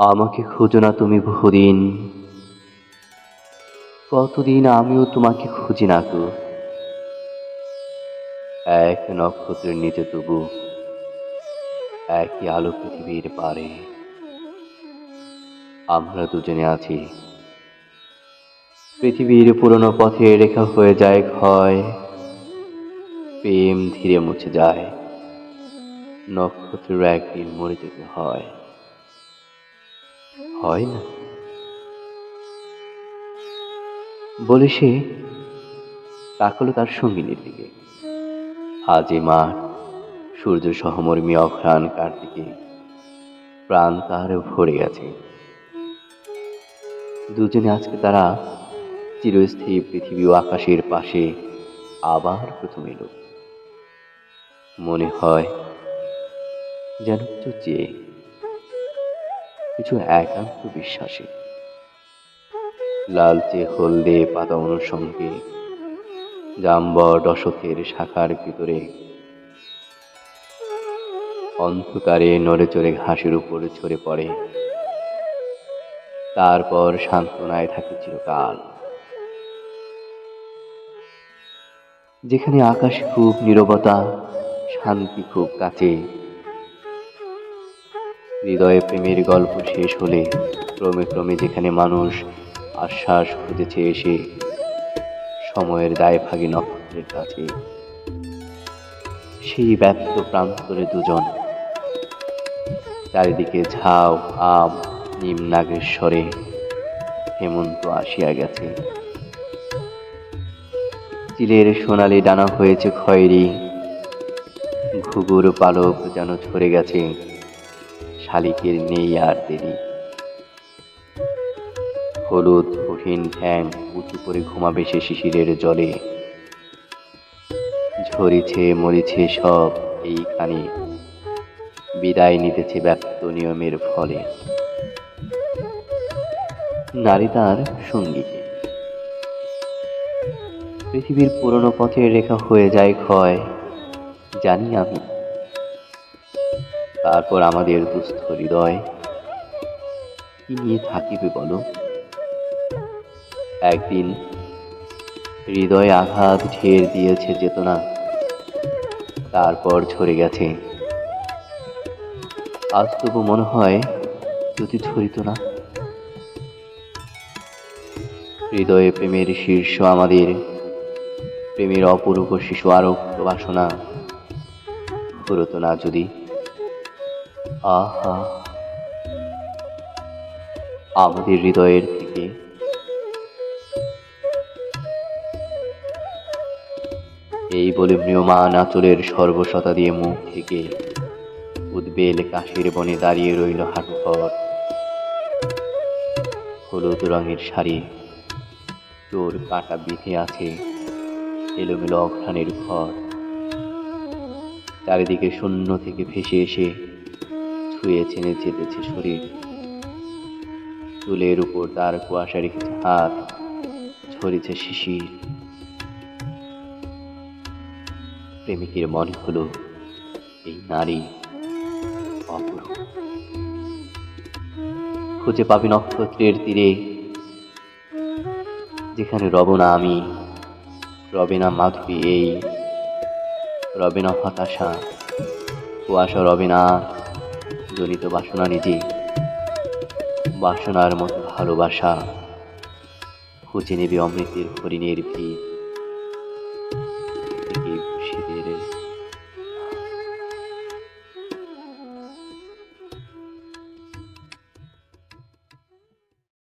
আমাকে খোঁজো না তুমি বহুদিন, কতদিন আমিও তোমাকে খুঁজি না গো। এক নক্ষত্রের নিচে তবু একই আলো পৃথিবীর পারে। আমরা দুজনে আছি, পৃথিবীর পুরনো পথে রেখা হয়ে যায় ক্ষয়। প্রেম ধীরে মুছে যায়, নক্ষত্রের একদিন মরে যেতে হয়, হয় না? বলে সে তাকালো তার সঙ্গিনীর দিকে। আজ এ মাঠ, সূর্য সহমর্মী অঘ্রাণ কার্তিকে, প্রাণ তার ভরে গেছে। দুজনে আজকে তারা চিরস্থায়ী পৃথিবী ও আকাশের পাশে আবার প্রথম এলো। মনে হয় যেন কিছু চেয়ে, কিছু একান্ত বিশ্বাসে। লালচে হলদে পাতা অনুষঙ্গে জাম্বট অশোকের শাখার ভিতরে অন্ধকারে নড়ে চড়ে ঘাসের উপর ঝরে পড়ে, তারপর সান্ত্বনায় থাকে চিরকাল। যেখানে আকাশ খুব নীরবতা, শান্তি খুব কাছে, হৃদয়ে প্রেমের গল্প শেষ হলে ক্রমে ক্রমে যেখানে মানুষ আশ্বাস খুঁজেছে এসে সময়ের দায়ভাগী নক্ষত্রের কাছে, সেই ব্যস্ত প্রান্তরে দুজন। চারিদিকে ঝাউ আম নিম নাগেশ্বরে হেমন্ত আসিয়া গেছে। চিলের সোনালি ডানা হয়েছে খয়েরি, ঘুঘুর পালক যেন ঝরে গেছে, শালিকের নেই আর দেরি। হলুদ কঠিন ঠ্যাং উঁচু করে ঘুমাবে সে শিশিরের জলে। ঝরিছে মরিছে সব এইখানে, বিদায় নিতেছে ব্যক্ত নিয়মের ফলে। নারী তার সঙ্গীকে, পৃথিবীর পুরনো পথের রেখা হয়ে যায় ক্ষয়, জানি আমি। তারপর আমাদের দুস্থ হৃদয় কি নিয়ে থাকিবে বলো? একদিন হৃদয়ে আঘাত ঢের দিয়েছে চেতনা, তারপর ঝরে গেছে। আজ তবু মনে হয় যদি ঝরিত না। হৃদয়ে প্রেমের শীর্ষ আমাদের, প্রেমের অপরূপ শিশু আরক্ত বাসনা ফুরত না যদি। আহা, আমাদের হৃদয়ের থেকে এই বলে ম্রিয়মান আঁচলের সর্বশতা দিয়ে মুখ থেকে উদ্বেল কাশের বনে দাঁড়িয়ে রইল হাঁটুঘর। হলুদ রঙের শাড়ি, চোর কাটা বিধে আছে এলোমেলো অঘ্রাণের ঘর। চারিদিকে শূন্য থেকে ভেসে এসে ছুঁয়ে ছেনে যেতেছে শরীর। চুলের উপর তার কুয়াশা রেখেছে হাত, ঝরেছে শিশির। প্রেমিকের মনে হলো এই নারী অপরূপ। খুঁজে পাবে নক্ষত্রের তীরে, যেখানে রব না আমি, রবে না মাধবী এই, রবে না হতাশা কুয়াশা, রবে না জনিত বাসনা নিজে। বাসনার মতো ভালোবাসা খুঁজে নেবে অমৃতের হরিণের ভিড় থেকে শীতের